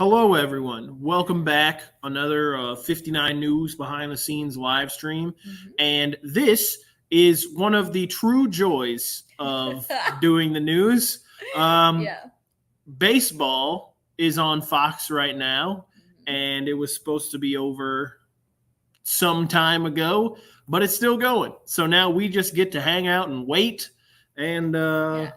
Hello, everyone. Welcome back. Another 59 News behind the scenes live stream. And this is one of the true joys of doing the news. Baseball is on Fox right now, and it was supposed to be over some time ago, but it's still going. So now we just get to hang out and wait. And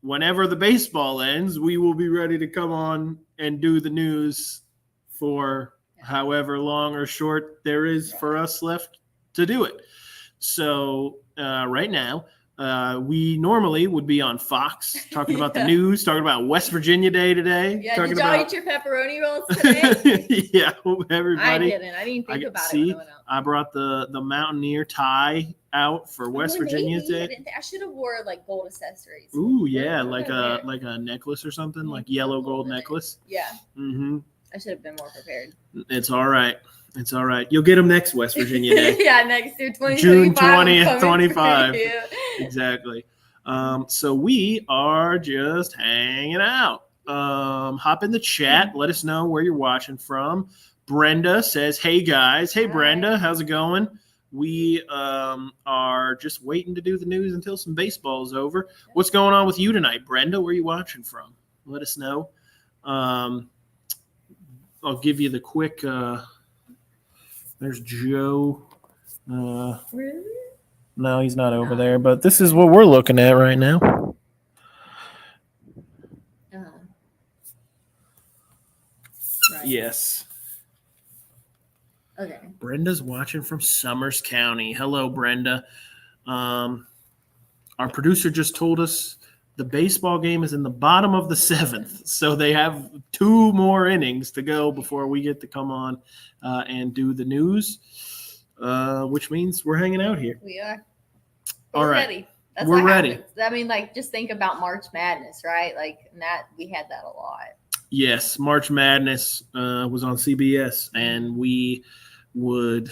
whenever the baseball ends, we will be ready to come on and do the news for however long or short there is for us left to do it. So right now, we normally would be on Fox talking about the news, talking about West Virginia Day today. Yeah, talking did y'all eat your pepperoni rolls today? Yeah, everybody. I didn't think about it when I went out. I brought the Mountaineer tie out for West Virginia's Day. I should have wore like gold accessories. Ooh, yeah, like a necklace or something, like yellow gold necklace. Yeah. Mm-hmm. I should have been more prepared. It's all right. It's all right. You'll get them next West Virginia Day. Yeah, next year, June 20th, 25. Exactly. So we are just hanging out. Hop in the chat. Let us know where you're watching from. Brenda says, hey, guys. Hey, Brenda. How's it going? We are just waiting to do the news until some baseball is over. What's going on with you tonight, Brenda? Where are you watching from? Let us know. I'll give you the quick there's Joe. Really? No, he's not over there, but this is what we're looking at right now. Right. Yes. Okay. Brenda's watching from Summers County. Hello, Brenda. Our producer just told us the baseball game is in the bottom of the 7th, so they have 2 more innings to go before we get to come on and do the news, which means we're hanging out here. We are. All right. Ready. That's we're ready. Happens. I mean, like, just think about March Madness, right? Like, that we had that a lot. Yes, March Madness was on CBS, and we would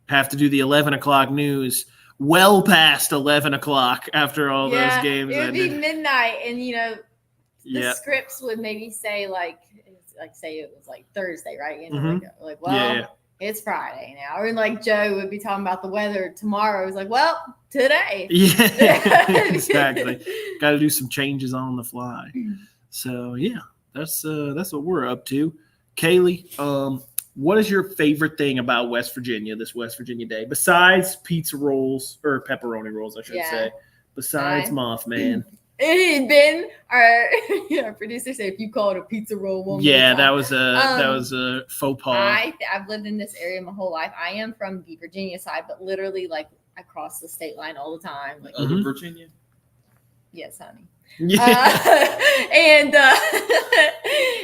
have to do the 11 o'clock news well past 11 o'clock after all those games it would ended. be midnight, and, the scripts would maybe say, say it was, Thursday, right? It's Friday now. Or, Joe would be talking about the weather tomorrow. It was like, well, today. Yeah, exactly. Got to do some changes on the fly. So, yeah. That's what we're up to. Kaleigh, what is your favorite thing about West Virginia, this West Virginia Day, besides pizza rolls, or pepperoni rolls, I should say, besides Mothman? Ben, our producer said, if you call it a pizza roll one more time. that was a faux pas. I've lived in this area my whole life. I am from the Virginia side, but literally, I cross the state line all the time. Virginia? Yes, honey. Yeah.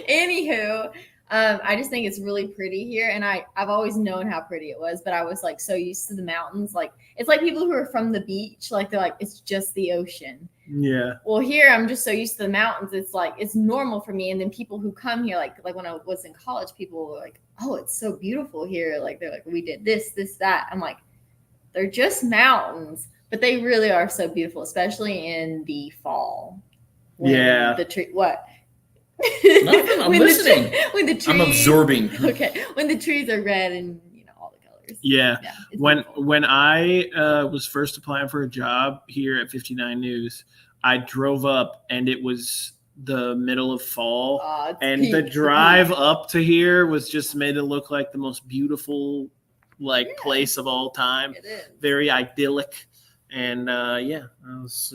Anywho, I just think it's really pretty here, and I've always known how pretty it was, but I was so used to the mountains. It's like people who are from the beach, they're like, it's just the ocean. Yeah. Well, here I'm just so used to the mountains. It's normal for me. And then people who come here, like when I was in college, people were like, oh, it's so beautiful here. They're like, we did this, that. I'm like, they're just mountains. But they really are so beautiful, especially in the fall. The tree, what? Nothing. I'm listening. When the trees, I'm absorbing. Okay, when the trees are red and all the colors. Yeah. When I was first applying for a job here at 59 News, I drove up and it was the middle of fall, and the drive up to here was just made it look like the most beautiful place of all time. It is. Very idyllic. And I was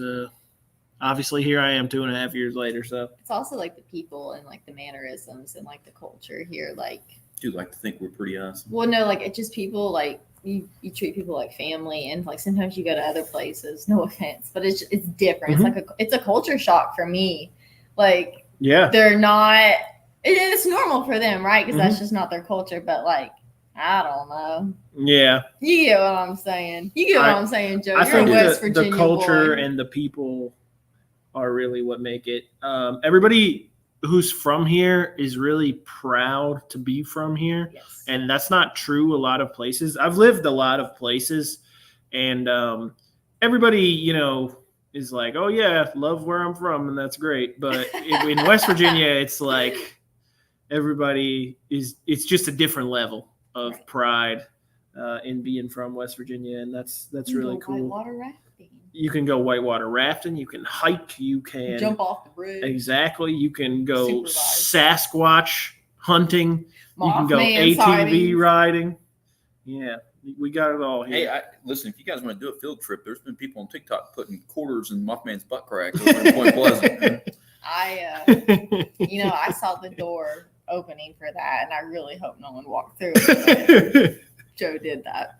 obviously here I am 2.5 years later. So it's also the people and the mannerisms and the culture here. Do like to think we're pretty awesome. Well, no, it's just people you treat people like family, and sometimes you go to other places. No offense, but it's different. Mm-hmm. It's a culture shock for me. They're not. It's normal for them, right? Because that's just not their culture. But I don't know. Yeah. You get what I'm saying. You get what I'm saying, Joe. I You're a think West Virginia the culture boy. and the people are really what make it. Everybody who's from here is really proud to be from here. Yes. And that's not true a lot of places. I've lived a lot of places, and everybody, is like, oh, yeah, love where I'm from, and that's great. But in West Virginia, it's everybody it's just a different level of Right. pride in being from West Virginia, and that's You really go cool. Whitewater rafting. You can go whitewater rafting, you can hike, you can Jump off the bridge. exactly, you can go Supervise. Sasquatch hunting, you can go Mothman ATV sightings. riding. Yeah, we got it all here. Hey, listen, if you guys want to do a field trip, there's been people on TikTok putting quarters in Mothman's butt crack over in Point Pleasant. I saw the door opening for that, and I really hope no one walked through it. Joe did that.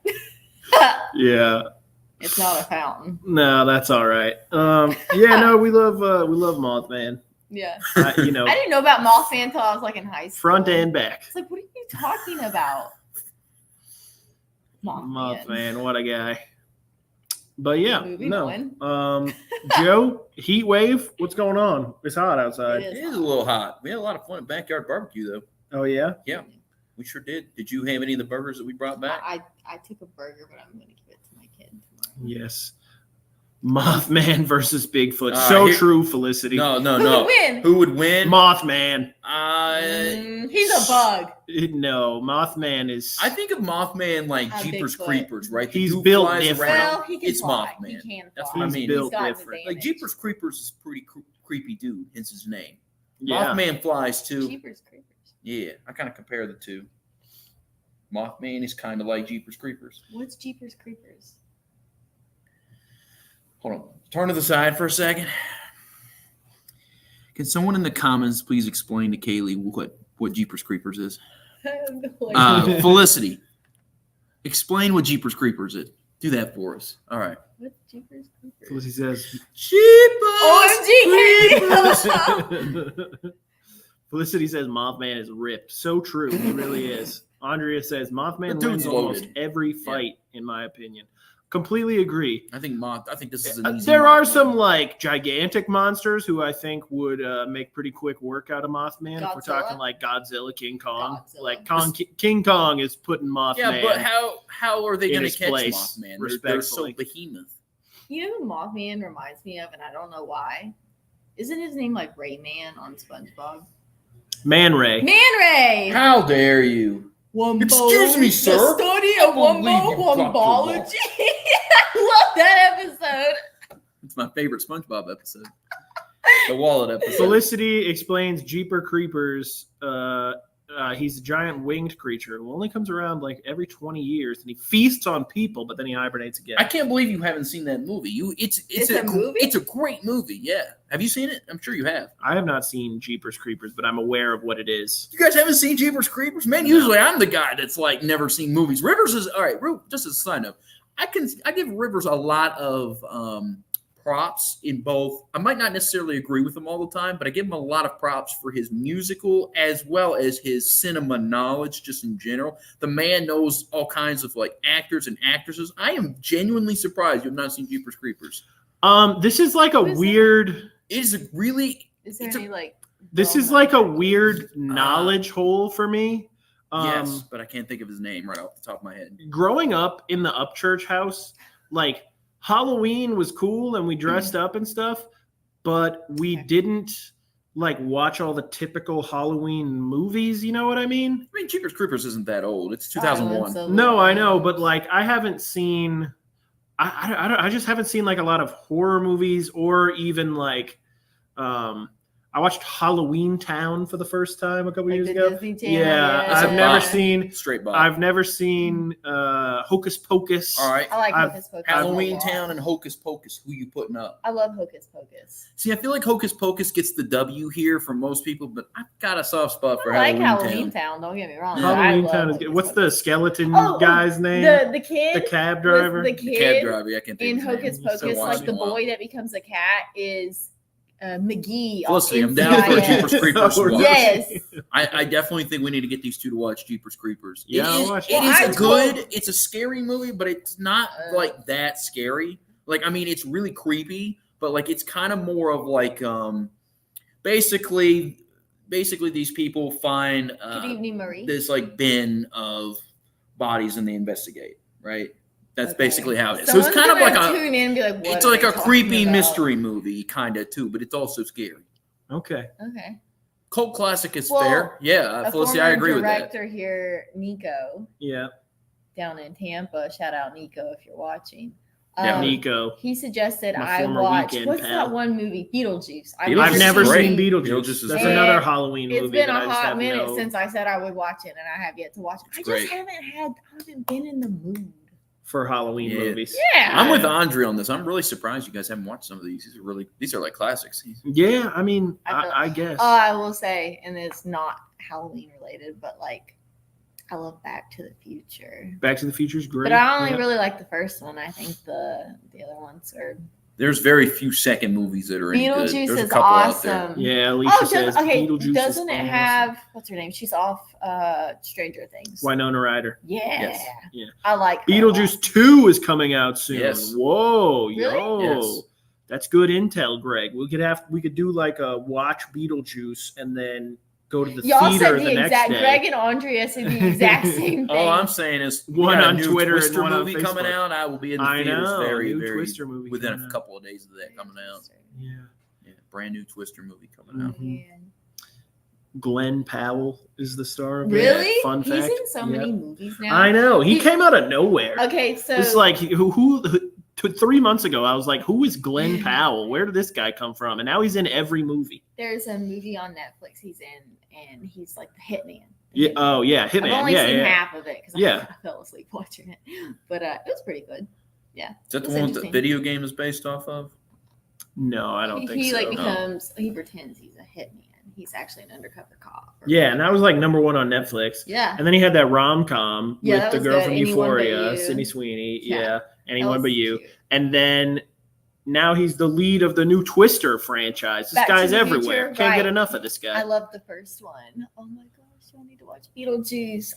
Yeah. It's not a fountain. No, that's all right. Yeah, no, we love Mothman. Yeah. I I didn't know about Mothman until I was like in high school. front and back. It's like, what are you talking about? Mothman, what a guy. But yeah, Moving no. on. Joe, heat wave. What's going on? It's hot outside. It It is a little hot. We had a lot of fun at backyard barbecue, though. Oh yeah. Yeah, we sure did. Did you have any of the burgers that we brought back? I took a burger, but I'm going to give it to my kid tomorrow. Yes. Mothman versus Bigfoot. Ah, So here- true, Felicity. No. Who would win? Who would win? Mothman. He's a bug. No, Mothman is. I think of Mothman like A Jeepers Bigfoot. Creepers, right? The He's dude built flies different. around. Well, he can It's fly. Mothman. He can That's fly. what I He's mean. built got different. advantage. Like Jeepers Creepers is a pretty creepy dude, hence his name. Yeah. Mothman flies too. Jeepers Creepers. Yeah, I kind of compare the two. Mothman is kind of like Jeepers Creepers. What's Jeepers Creepers? Hold on. Turn to the side for a second. Can someone in the comments please explain to Kaleigh what Jeepers Creepers is? I have no idea. Felicity, explain what Jeepers Creepers is. Do that for us. All right. What's Jeepers Creepers? Felicity says. OMG, Felicity says Mothman is ripped. So true. He really is. Andrea says Mothman The dude's wins almost loaded. every fight, in my opinion. Completely agree. I think this is an easy There are Mothman. some like gigantic monsters who I think would make pretty quick work out of Mothman. If we're Godzilla? talking like Godzilla, King Kong, Godzilla. like King Kong is putting Mothman. Yeah, but how are they in going to his catch place, Mothman? They're so respectfully. behemoth. You know who Mothman reminds me of, and I don't know why. Isn't his name like Rayman on SpongeBob? Man Ray. Man Ray! How dare you? Wumbo, Excuse me, sir. The study of I believe Wumbo you dropped your Wumbology. I love that episode. It's my favorite SpongeBob episode. The wallet episode. Felicity explains Jeeper Creepers. He's a giant winged creature who only comes around like every 20 years, and he feasts on people, but then he hibernates again. I can't believe you haven't seen that movie. It's a movie? It's a great movie. Yeah. Have you seen it? I'm sure you have. I have not seen Jeepers Creepers, but I'm aware of what it is. You guys haven't seen Jeepers Creepers? Man, usually I'm the guy that's like never seen movies. Rivers is all right. Just as a side note, I give Rivers a lot of props in both. I might not necessarily agree with him all the time, but I give him a lot of props for his musical as well as his cinema knowledge just in general. The man knows all kinds of like actors and actresses. I am genuinely surprised you have not seen Jeepers Creepers. This is like a What is weird. It is a really Is there It's a- any like? This is like a weird knowledge hole for me. yes, but I can't think of his name right off the top of my head. Growing up in the Upchurch house, like Halloween was cool and we dressed up and stuff, but we didn't like watch all the typical Halloween movies. You know what I mean? I mean, Jeepers Creepers isn't that old. It's 2001. No, I know, but like I haven't seen. I just haven't seen like a lot of horror movies or even like. I watched Halloween Town for the first time a couple Like years the ago. Disney Channel, Yeah, yeah. I've never seen. Straight Bob. I've never seen Hocus Pocus. All right. I like I've- Hocus Pocus. Halloween a lot. Town and Hocus Pocus. Who you putting up? I love Hocus Pocus. See, I feel like Hocus Pocus gets the W here for most people, but I've got a soft spot for I like Halloween, Halloween Town. Town. Don't get me wrong. Yeah. but I Halloween love Town is Hocus good. What's the Pocus. skeleton Oh, guy's name? The kid. The cab was driver. The The kid cab driver. I can't think in of his name. Hocus You still Pocus, watch like it? the boy that becomes a cat, is McGee. Felicity, I'm on down for a NCIS. Jeepers Creepers So watch. Yes. I definitely think we need to get these two to watch Jeepers Creepers. Yeah, I'll it is, watch it it. is I a good. told- It's a scary movie, but it's not like that scary. Like, I mean, it's really creepy, but like it's kind of more of like basically these people find Good evening, Marie. this like bin of bodies and they investigate, right? That's Okay. basically how it is. So Someone's it's kind of like gonna a tune in and be like, what it's are like they a talking creepy about? mystery movie kind of too, but it's also scary. Okay. Okay. Cult classic is Well, fair. Yeah, A Felicity, former I agree with that. director here, Nico, Yeah. down in Tampa. Shout out Nico if you're watching. Yeah, Nico. He suggested My I former watch weekend what's pal. that one movie? Beetlejuice. Beetlejuice I've is never great. seen Beetlejuice. Beetlejuice is That's great. another Halloween It's movie been that a I just hot have minute no since I said I would watch it, and I have yet to watch it. I great. just haven't been in the mood. for Halloween Yeah. movies. Yeah. I'm with Andre on this. I'm really surprised you guys haven't watched some of these. These are like classics. Yeah, I mean, I feel- I guess. I will say, and it's not Halloween related, but like I love Back to the Future. Back to the Future is great. But I only Yeah. really like the first one. I think the other ones are. There's very few second movies that are any good. Beetlejuice There's a is couple out there. awesome. Yeah, Alicia Oh, says Beetlejuice doesn't is it awesome. have what's her name? She's off Stranger Things. Winona Ryder? Yeah. Yes. Yeah. I like her a lot. Beetlejuice 2 is coming out soon. Yes. Whoa, Really? yo. Yes. That's good intel, Greg. We could do like a watch Beetlejuice and then go to the Y'all theater said the the next exact. day. Greg and Andrea said the exact same thing. All I'm saying is we One got a on new Twitter and Twister one on movie coming Facebook. out. I will be in the I theaters know, very, new very Twister movie within coming a out. couple of days of that coming out. Yeah. Yeah, brand new Twister movie coming out. Mhm. Man. Glenn Powell is the star of it. Really? Fun He's fact. in so many movies now. I know. He came out of nowhere. Okay, so It's like who 3 months ago I was like, who is Glenn Powell? Where did this guy come from? And now he's in every movie. there's a movie on Netflix he's in, and he's like the hitman. Yeah. Oh yeah, I've Hitman. only Yeah, seen yeah. half of it because Yeah. I fell asleep watching it, but it was pretty good. Yeah, Is that the It's one with the interesting. video game is based off of? No, I don't think he so. like no. becomes he pretends he's a hitman. He's actually an undercover cop. or Yeah, and that whatever. was like number one on Netflix. Yeah. And then he had that rom com Yeah, with that the was girl good. from Anyone But Euphoria, You. Sydney Sweeney. Yeah. Yeah, That Anyone was But You. cute. And then now he's the lead of the new Twister franchise. This Back to guy's the everywhere. Future, Can't get right. enough of this I guy. love the first one. Oh my gosh, I need to watch Beetlejuice.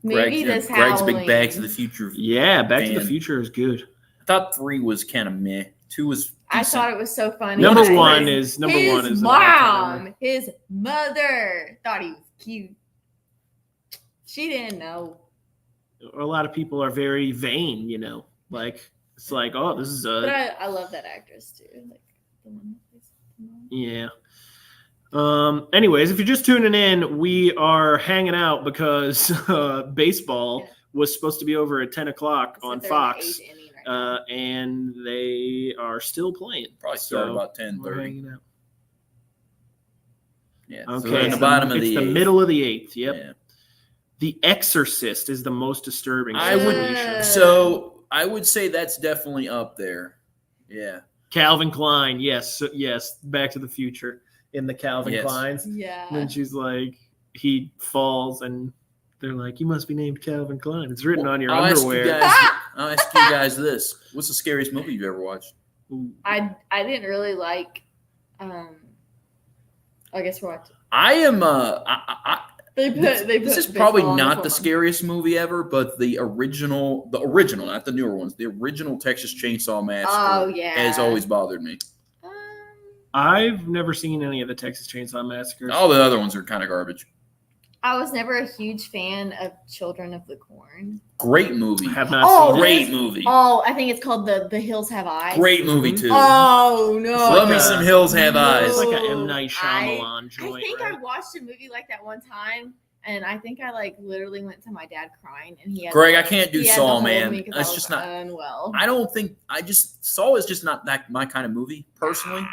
Maybe this Greg's Halloween. big Back to the Future. Yeah, Back to the Man. Future is good. I thought 3 was kind of meh. 2 was I decent. thought it was so funny. Number is one great. is His an all-timer. mom, his mother thought he was cute. She didn't know. A lot of people are very vain, Like it's like, oh, this is But a I love that actress too. Like the one that plays the mom. yeah. Anyways, if you're just tuning in, we are hanging out because baseball Yeah. was supposed to be over at 10 o'clock on Except they're in the Fox, eighth inning right now. and they are still playing. Probably started So, about We're 10:30. hanging out. Yeah. Okay, So they're in the so bottom of it's the the eighth. middle of the eighth. Yep. Yeah. The Exorcist is the most disturbing. I would- situation. So I would say that's definitely up there. Yeah. Calvin Klein, yes, Back to the Future in the Calvin Yes. Kleins. Yeah. And then she's like, he falls, and they're like, you must be named Calvin Klein. It's written on your I'll underwear. I'll ask you guys this: what's the scariest movie you've ever watched? Ooh. I didn't really like. I guess we're watching. I am. They put. This is probably not the scariest movie ever, but the original, not the newer ones, the original Texas Chainsaw Massacre Oh yeah. has always bothered me. I've never seen any of the Texas Chainsaw Massacres. All the other ones are kind of garbage. I was never a huge fan of Children of the Corn. Great movie. I have not Oh, seen it. Great movie. Oh, I think it's called The Hills Have Eyes. Great movie too. Oh no. Love me like some a- Hills Have No. Eyes. It's like a M. Night Shyamalan I joint. think right? I watched a movie like that one time, and I think I like literally went to my dad crying, and he had Greg, I can't do he had to Saw, hold man. me 'cause I That's was just not. unwell. I don't think. Saw is just not that my kind of movie personally.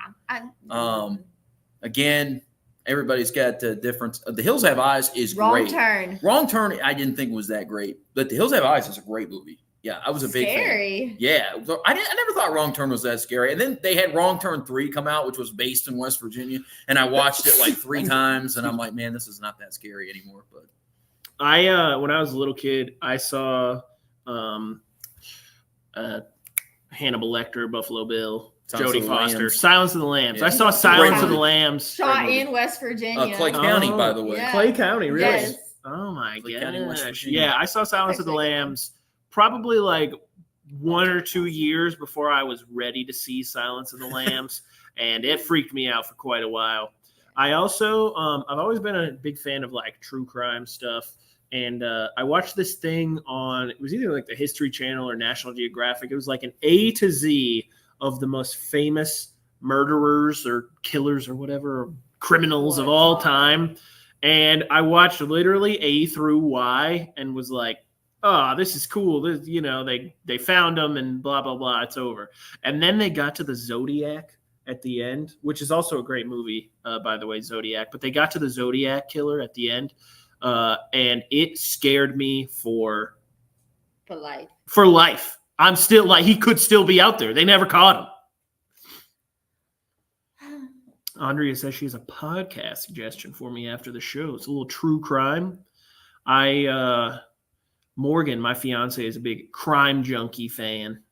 Again, everybody's got the difference. The Hills Have Eyes is Wrong great. turn. Wrong Turn, I didn't think was that great, but The Hills Have Eyes is a great movie. Yeah, I was a big fan. Scary. Yeah, I never thought Wrong Turn was that scary. And then they had Wrong Turn 3 come out, which was based in West Virginia, and I watched it like 3 times, and I'm like, man, this is not that scary anymore. But When I was a little kid, I saw Hannibal Lecter, Buffalo Bill, Silence Jodie of the Foster, Lambs. Silence of the Lambs. Yeah. I saw Great Silence of the movie. Lambs. Shot movie. in West Virginia. Clay County, Oh, by the way. yeah. Clay County, really? Yes. Oh my Clay County, West gosh. Virginia. Yeah, I saw Silence of the Lambs probably like 1 or 2 years before I was ready to see Silence of the Lambs, and it freaked me out for quite a while. I also, I've always been a big fan of like true crime stuff. And I watched this thing on, it was either like the History Channel or National Geographic. It was like an A to Z of the most famous murderers or killers or whatever, criminals of all time. And I watched literally A through Y and was like, oh, this is cool. This, they found them and blah, blah, blah. It's over. And then they got to the Zodiac at the end, which is also a great movie, by the way, Zodiac. But they got to the Zodiac killer at the end, and it scared me for life. For life. I'm still like, he could still be out there. They never caught him. Andrea says she has a podcast suggestion for me after the show. It's a little true crime. Morgan, my fiance, is a big crime junkie fan.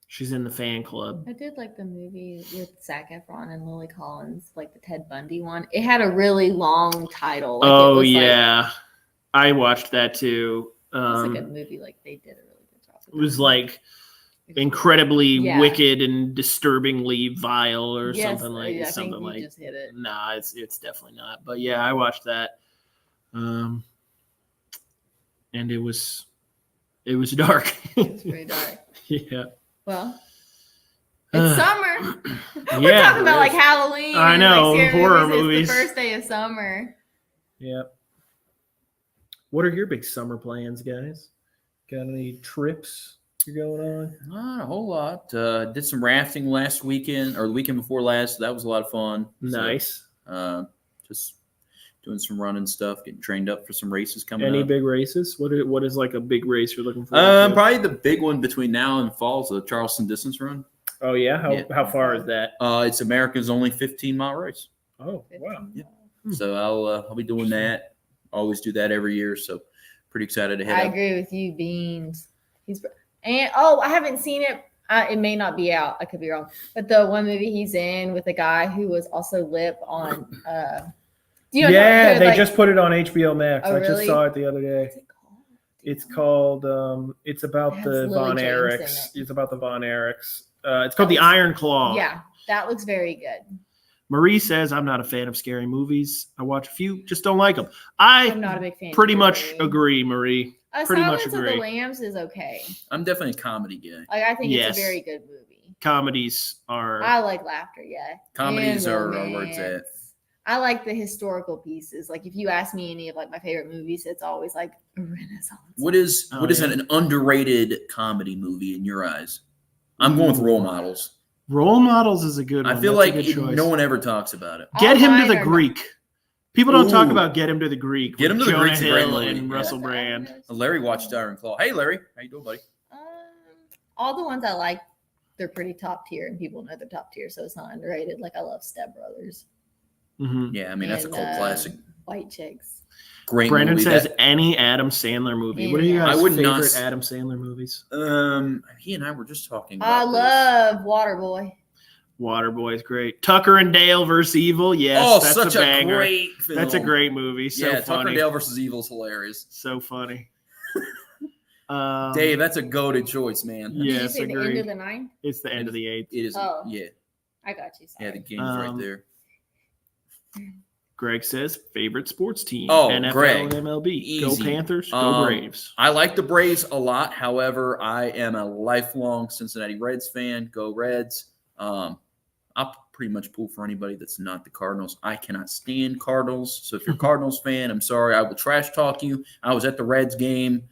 She's in the fan club. I did like the movie with Zac Efron and Lily Collins, like the Ted Bundy one. It had a really long title. Like I watched that too. It was a good movie. Like they did a really good job. It was like incredibly wicked and disturbingly vile or something like that. I think you just hit it. Nah, it's definitely not. But yeah, I watched that. And it was dark. It's pretty dark. Yeah. Well, it's summer. We're talking about like Halloween. I know, and, like, horror movies. movies. It's the first day of summer. Yep. What are your big summer plans, guys? Got any trips you're going on? Not a whole lot. Did some rafting last weekend or the weekend before last. So that was a lot of fun. Nice. So, just doing some running stuff, getting trained up for some races coming up. Any big races? What is like a big race you're looking for? Probably the big one between now and fall is the Charleston Distance Run. Oh yeah? How far is that? It's America's only 15-mile race. Oh wow. Yeah. So I'll be doing that. Always do that every year. So pretty excited to head I up. agree with you, Beans. I haven't seen it. It may not be out. I could be wrong. But the one movie he's in with the guy who was also lip on. They just put it on HBO Max. Oh, I just really? saw it the other day. What's it called? It's about It the has Von Lily James Erichs. in it. It's about the Von Erichs. It's called The Iron Claw. Yeah, that looks very good. Marie says, I'm not a fan of scary movies. I watch a few, just don't like them. I'm not a big fan. Pretty much agree, Marie. Pretty much Silence agree. of the Lambs is okay. I'm definitely a comedy guy. Like I think Yes. it's a very good movie. Comedies are. I like laughter, yeah. Comedies And are where it's at. I like the historical pieces. Like if you ask me any of like my favorite movies, it's always like a Renaissance. What is an underrated comedy movie in your eyes? I'm going with Role Models. Role Models is a good one. I feel That's like a good choice. no one ever talks about it. Get All Him to mine the are Greek. People don't talk Ooh. about Get Him to the Greek. Get Him with to the Jonah Greek's a great Hill movie. and Yeah. Russell Brand. Larry watched Iron Claw. Hey, Larry. How you doing, buddy? All the ones I like, they're pretty top tier, and people know they're top tier, so it's not underrated. Like I love Step Brothers, Mm-hmm. Yeah, I mean, that's a And, cult classic. White Chicks. Great Brandon movie. says any Adam Sandler movie. What are you Yeah. guys' I would favorite not- Adam Sandler movies? He and I were just talking I about this. love Waterboy. Waterboy is great. Tucker and Dale versus Evil. Yes, Oh, that's such a banger. great film. That's a great movie. So yeah, Tucker funny. and Dale versus Evil is hilarious. So funny. Dave, that's a goated choice, man. Did you Yes, say the end agreed. of the 9? It's the end of the 8th. It is. Oh. Yeah, I got you. Sorry. the game's right Um, there. Greg says favorite sports team. Oh, NFL Greg. and MLB. Easy. Go Panthers. Go Braves. I like the Braves a lot. However, I am a lifelong Cincinnati Reds fan. Go Reds. I'll pretty much pull for anybody that's not the Cardinals. I cannot stand Cardinals. So if you're a Cardinals fan, I'm sorry. I will trash talk you. I was at the Reds game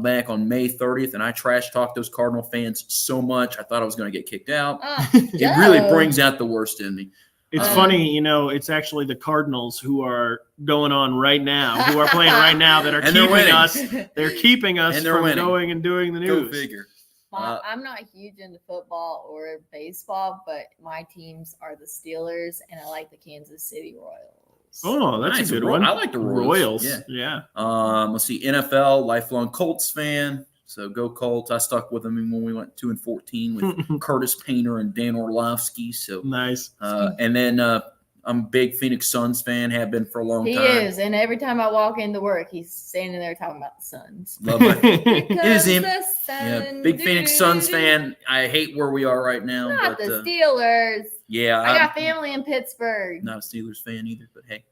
back on May 30th, and I trash talked those Cardinal fans so much I thought I was going to get kicked out. It really brings out the worst in me. It's funny, it's actually the Cardinals who are going on right now, who are playing right now that are And they're keeping winning. us. They're keeping us And they're from winning. going and doing the Go news. figure. I'm not huge into football or baseball, but my teams are the Steelers, and I like the Kansas City Royals. Oh, that's Nice. a good one. I like the Royals. Yeah. Let's see. NFL, lifelong Colts fan. So go Colts. I stuck with them even when we went 2-14 with Curtis Painter and Dan Orlovsky. So Nice. and then I'm a big Phoenix Suns fan. Have been for a long He time. is, and every time I walk into work, he's standing there talking about the Suns. Love my It is him. The Yeah, sun, big Phoenix Suns dude. fan. I hate where we are right now, Not but the Steelers. yeah, I got family in Pittsburgh. not a Steelers fan either. But hey,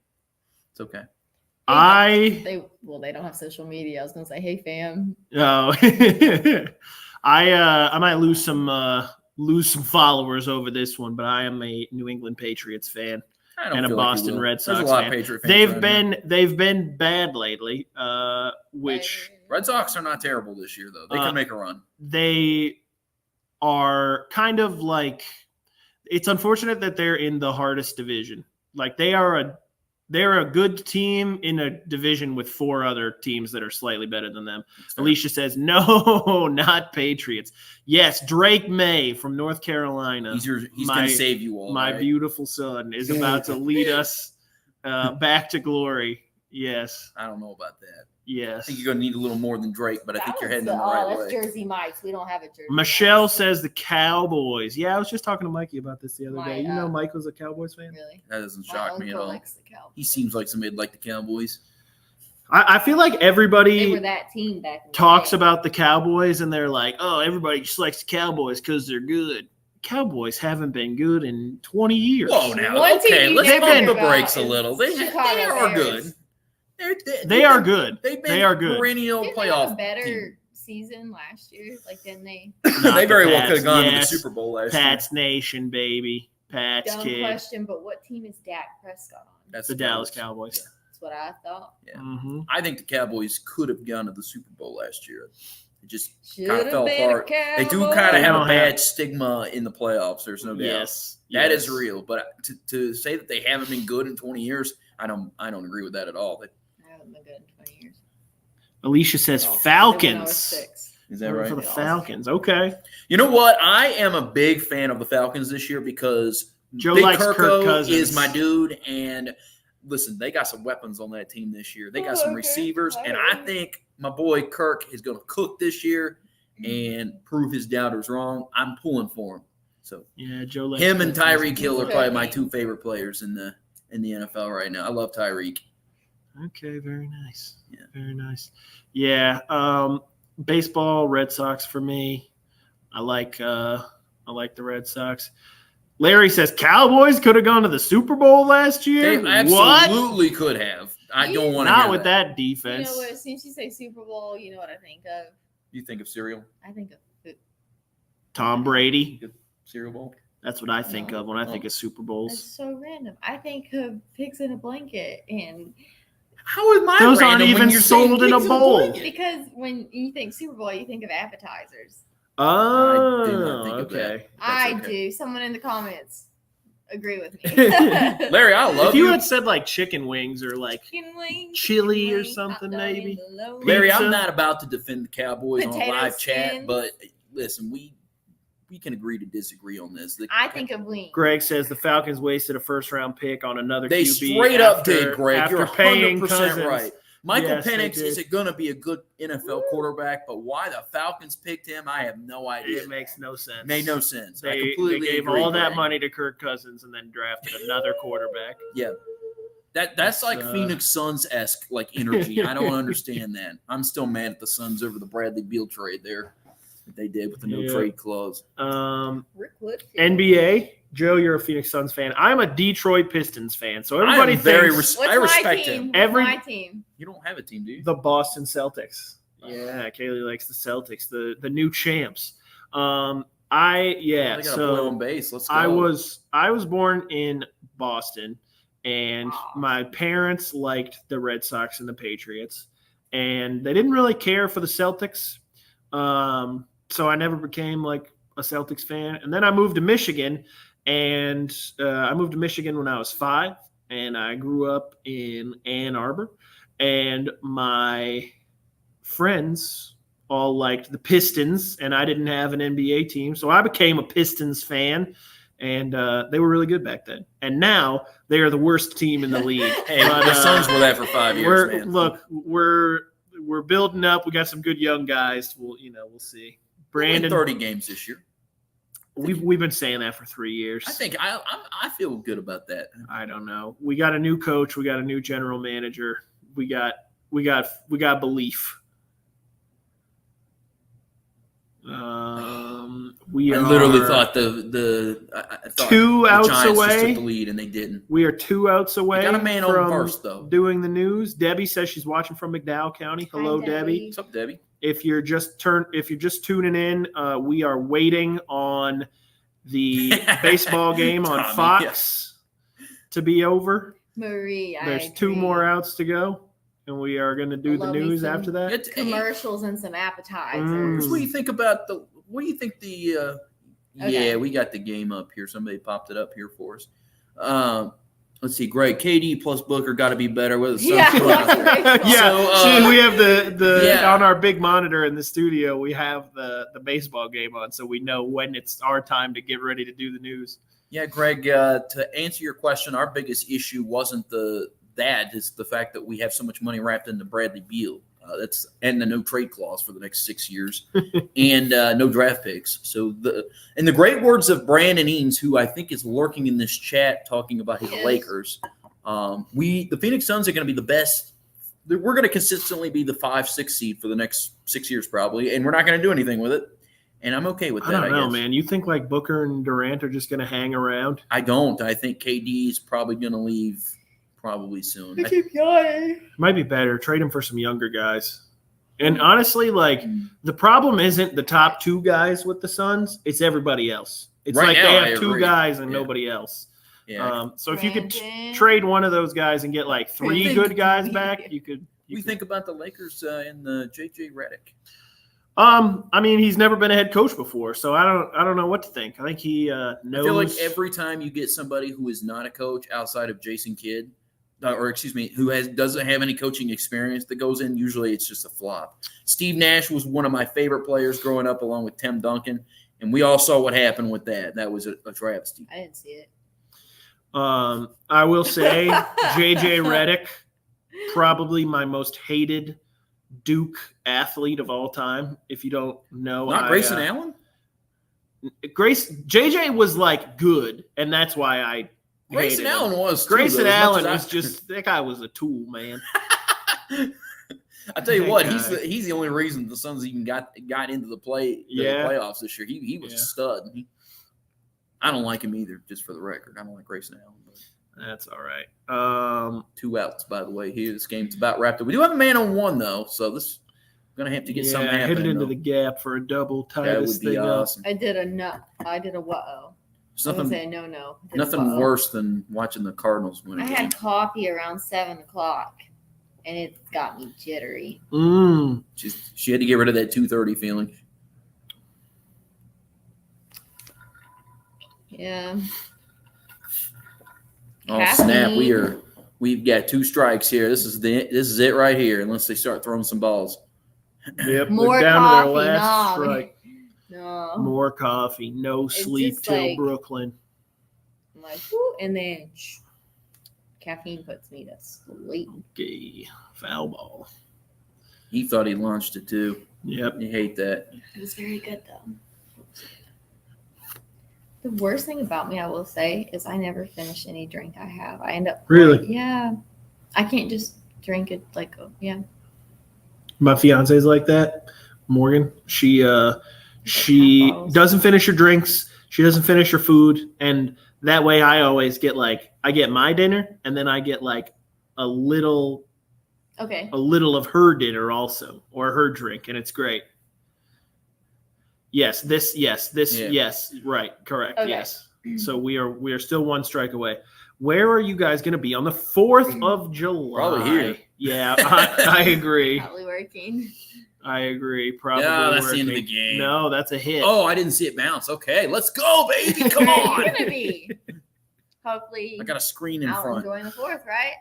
it's okay. They don't have social media. I was gonna say, hey fam. I might lose some lose some followers over this one, but I am a New England Patriots fan I don't and a feel like you Boston will. Red Sox There's a lot fan. of Patriot fans. They've been bad lately, which Red Sox are not terrible this year though. They can make a run. they are kind of like, it's unfortunate that they're in the hardest division. Like they're a good team in a division with 4 other teams that are slightly better than them. Alicia says, no, not Patriots. Yes, Drake May from North Carolina. He's going to save you all. My right? beautiful son is about to lead us back to glory. Yes. I don't know about that. Yes. I think you're going to need a little more than Drake, but I think you're heading in the right that's way. Jersey Mike's. We don't have a Jersey Michelle Mike's. says the Cowboys. Yeah, I was just talking to Mikey about this the other day. You know Mike was a Cowboys fan? Really? That doesn't My shock me at uncle all. likes the Cowboys. He seems like somebody like the Cowboys. I feel like They everybody were that team back in the talks day. about the Cowboys and they're like, oh, everybody just likes the Cowboys because they're good. Cowboys haven't been good in 20 years. Whoa, now. One team Okay, you let's never pump the hear about brakes a is little. They Chicago are Bears. good. They are good. They've been They are good. perennial Didn't they have playoff a better team. season last year? Like, didn't they? Not They the very well Pats. could have gone Yes. to the Super Bowl last Pats Nation, baby. Pats Dumb kid. question, but what team is Dak Prescott on? year. That's The Dallas Cowboys. That's what I thought. Yeah. Mm-hmm. I think the Cowboys could have gone to the Super Bowl last year. It just Should kind of have fell been apart. a They do Cowboy. kind of have don't a have- bad stigma in the playoffs. There's no doubt. Yes. That yes. is real. But to say that they haven't been good in 20 years, I don't agree with that at all. I haven't been good in 20 years. Alicia says When I was Falcons. 6. Is that Rooting right? For the Falcons. Okay. You know what? I am a big fan of the Falcons this year because Joe Big likes Kirk Kirko Cousins. is my dude. And listen, they got some weapons on that team this year. They got some Okay. receivers. And All I right. think my boy Kirk is going to cook this year and prove his doubters wrong. I'm pulling for him. So Yeah, Joe likes him and Kirk Tyreek Cousins. Hill are Okay. probably my 2 favorite players in the NFL right now. I love Tyreek. Okay, very nice. Yeah. Very nice. Yeah. Baseball, Red Sox for me. I like the Red Sox. Larry says Cowboys could have gone to the Super Bowl last year. They What? absolutely could have. I don't want to. Not with that You defense. know what? As soon as you say Super Bowl, you know what I think of? You think of cereal? I think of food. Tom Brady. Cereal bowl? That's what I think No. of when I think of Super That's Bowls. so random. I think of pigs in a blanket, and How is mine Those aren't random when even you're saying sold in a pigs bowl. blanket? because when you think Super Bowl, you think of appetizers. Oh, I do not think of okay. I okay. do. Someone in the comments agree with me. Larry, I love If you you. had said like chicken wings or like Chicken wings, chili chicken or wings, something, hot dog maybe. and bologna. Larry, Pizza. I'm not about to defend the Cowboys on Potato live chat, skins. but listen, we can agree to disagree on this. I think of wings. Greg says the Falcons wasted a first round pick on another They QB. straight up after- did, Greg. After You're paying 100% Cousins. right. Michael Yes, they Penix did. is going to be a good NFL quarterback, but why the Falcons picked him, I have no idea. It makes no sense. Made no sense. I They completely gave agree, all that Greg. money to Kirk Cousins and then drafted another quarterback. Yeah. That's like It's, Phoenix Suns-esque like energy. I don't understand that. I'm still mad at the Suns over the Bradley Beal trade there that they did with the no Yeah. trade clause. Rick Wood. NBA. Joe, you're a Phoenix Suns fan. I'm a Detroit Pistons fan. So I everybody am very thinks What's I respect my team? him. What's Every- my team? You don't have a team, do you? the Boston Celtics. Yeah, Kaylee likes the Celtics, the new champs. They got a boy on base. Let's go. I was born in Boston, and my parents liked the Red Sox and the Patriots, and they didn't really care for the Celtics. So I never became like a Celtics fan. And then I moved to Michigan, and I moved to Michigan when I was 5, and I grew up in Ann Arbor, and my friends all liked the Pistons, and I didn't have an NBA team, so I became a Pistons fan, and they were really good back then. And now they are the worst team in the league. Hey, But, the Suns were that for 5 years, man. We're building up. We got some good young guys. We'll see. We'll win Brandon, 30 games this year. we've been saying that for 3 years. I think I feel good about that. I don't know. We got a new coach. We got a new general manager. We got belief. We I are literally thought I thought 2 the outs Giants just away. took the lead, and they didn't. We are 2 outs away. got a man on from first, though. doing the news. Debbie says she's watching from McDowell County. Hello, Hi, Debbie. What's up, Debbie? If you're just tuning in, we are waiting on the baseball game on Tommy, Fox to be over. Marie, There's 2 more outs to go, and we are going to do the Love me news some after that. commercials and some appetizers. What do you think about the? What do you think the? Okay. Yeah, we got the game up here. Somebody popped it up here for us. Let's see, Greg. KD plus Booker got to be better with the Yeah, Suns. that's a great call. Yeah, see, we have the Yeah. on our big monitor in the studio. We have the baseball game on, so we know when it's our time to get ready to do the news. Yeah, Greg. To answer your question, our biggest issue wasn't it's the fact that we have so much money wrapped into Bradley Beal. And the no trade clause for the next 6 years, and no draft picks. So in the great words of Brandon Eanes, who I think is lurking in this chat talking about his Lakers, the Phoenix Suns are going to be the best. We're going to consistently be the 5-6 seed for the next 6 years probably, and we're not going to do anything with it. And I'm okay with that. I don't know, guess. man. You think like Booker and Durant are just going to hang around? I don't. I think KD is probably going to leave. Probably soon. I keep yawning. Might be better. Trade him for some younger guys. And honestly, like the problem isn't the top 2 guys with the Suns; it's everybody else. It's Right like now, they I have 2 agree. guys and Yeah. nobody else. Yeah. So if you could Brandon. trade one of those guys and get like 3 think- good guys back, you could. We think about the Lakers and the JJ Redick. I mean, he's never been a head coach before, so I don't know what to think. I think he knows. I feel like every time you get somebody who is not a coach outside of Jason Kidd, who doesn't have any coaching experience that goes in, usually it's just a flop. Steve Nash was one of my favorite players growing up, along with Tim Duncan, and we all saw what happened with that. That was a travesty. I didn't see it. I will say JJ Redick, probably my most hated Duke athlete of all time. If you don't know, Not Grayson Allen? JJ was like good, and that's why I Grayson hated him. Allen was too, Grayson though, as Allen much was as just that guy was a tool, man. I tell you that what, guy. he's the only reason the Suns even got into the playoffs this year. He was a stud. I don't like him either, just for the record. I don't like Grayson Allen. But That's all right. 2 outs, by the way. Here, this game's about wrapped up. We do have a man on 1 though, so this gonna have to get something hit happening. it into though. the gap for a double, tie That this would be thing up. awesome. I did a no. I did a whoa. There's I was nothing, saying no. I did a nothing whoa. worse than watching the Cardinals win. I a game. had coffee around 7:00, and it got me jittery. She had to get rid of that 2:30 feeling. Yeah. Oh snap! Caffeine. We've got 2 strikes here. This is it right here. Unless they start throwing some balls. Yep, More we're down coffee, to their last no. strike. No. More coffee, no It's sleep just till like- Brooklyn. I'm like, whoo, and then caffeine puts me to sleep. Okay, foul ball. He thought he launched it too. Yep. You hate that. It was very good though. The worst thing about me, I will say, is I never finish any drink I have. I end up Really? Yeah. I can't just drink it like yeah. My fiance's like that. Morgan. She bottles. doesn't finish her drinks. She doesn't finish her food, and that way I always get I get my dinner, and then I get like a little Okay. of her dinner also, or her drink, and it's great. Yes, right, correct, Okay. yes. So we are still 1 strike away. Where are you guys going to be on the 4th of July? Probably here. Yeah, I agree. Probably working. I agree. Probably. Yeah, that's the end of working. the game. No, that's a hit. Oh, I didn't see it bounce. Okay, let's go, baby. Come on. It's gonna be. Hopefully, I got a screen in out front. enjoying the 4th, right?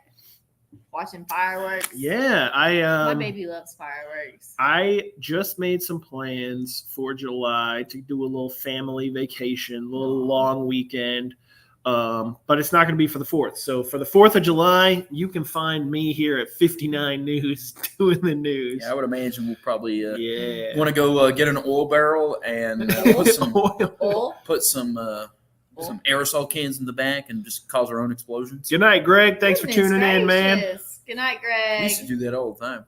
Watching fireworks. Yeah, My baby loves fireworks. I just made some plans for July to do a little family vacation, a little long weekend. But it's not going to be for the 4th. So for the 4th of July, you can find me here at 59 News doing the news. Yeah, I would imagine we'll probably Yeah. want to go get an oil barrel and put some Oh, some aerosol cans in the back and just cause our own explosions. Good night, Greg. Thanks for goodness tuning in, man. gracious. Good night, We Greg. used to do that all the time.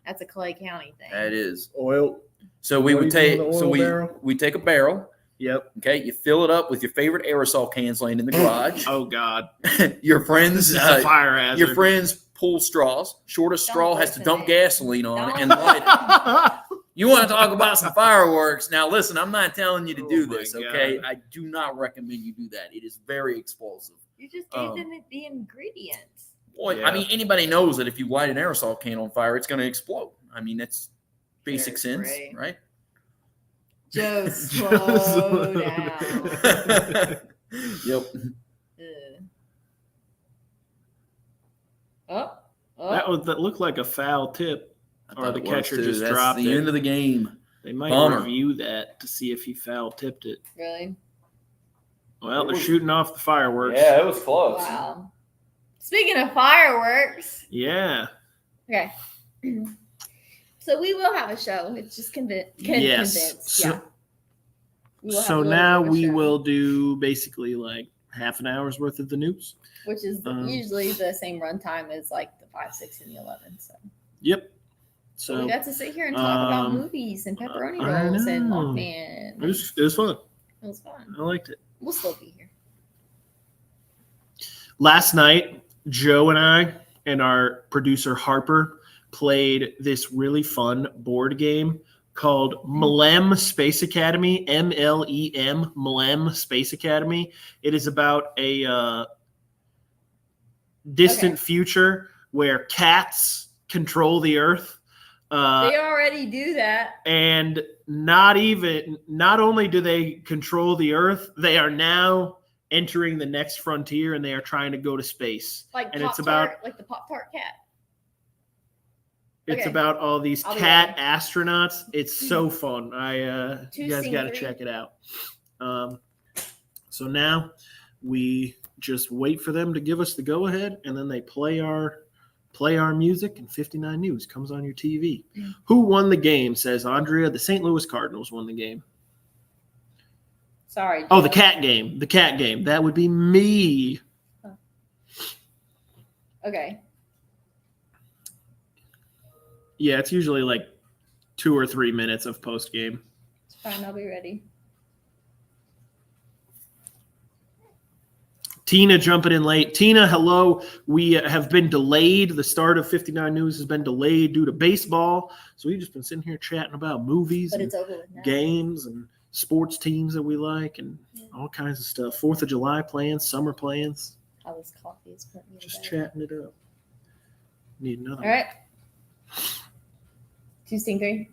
That's a Clay County thing. That is. Oil. So we What would do you do take with the so oil we barrel? we take a barrel. Yep. Okay, you fill it up with your favorite aerosol cans laying in the garage. Oh, God. Your friends, This is a fire hazard. your friends pull straws. Shortest Don't straw has to listen dump to it. gasoline on it Don't. and light it. You want to talk about some fireworks? Now, listen, I'm not telling you to do Oh my this, okay? God. I do not recommend you do that. It is very explosive. You just gave them the ingredients. Boy, Yeah. I mean, anybody knows that if you light an aerosol can on fire, it's going to explode. I mean, that's basic sense, Hairspray. right? Joe, slow down. Yep. That looked like a foul tip. Or the catcher just That's dropped the it. end of the game. They might Bummer. review that to see if he foul tipped it. Really? Well, they're shooting off the fireworks. Yeah, it was close. Wow. Speaking of fireworks. Yeah. Okay. So we will have a show. It's just Yes. convinced. So, Yeah. We will have a so little now bit of a we show, will do basically like half an hour's worth of the news. which is usually the same runtime as like the 5, 6, and the 11. So Yep. we So got to sit here and talk about movies and pepperoni rolls and know. Mothman. it was fun. It was fun. I liked it. We'll still be here. Last night, Joe and I and our producer Harper played this really fun board game called Mlem Space Academy, MLEM, Mlem Space Academy. It is about a distant future where cats control the earth. They already do that. And not only do they control the earth, they are now entering the next frontier and they are trying to go to space. Like And Pop-Tart, it's about like the Pop-Tart cat. It's Okay. about all these I'll be cat astronauts. It's so fun. You guys got to 2C3. check it out. So now we just wait for them to give us the go ahead, and then they play our music, and 59 News comes on your TV. Mm. Who won the game? Says Andrea. The St. Louis Cardinals won the game. Sorry. Oh, Joe. the cat game. The cat game. That would be me. Okay. Yeah, it's usually like 2 or 3 minutes of post game. It's fine. I'll be ready. Tina jumping in late. Tina, hello. We have been delayed. The start of 59 News has been delayed due to baseball. So we've just been sitting here chatting about movies But and it's over with now. games and sports teams that we like and all kinds of stuff. 4th of July plans, summer plans. How this coffee is putting me to Just bed. chatting it up. Need another All right. 2 Sting 3.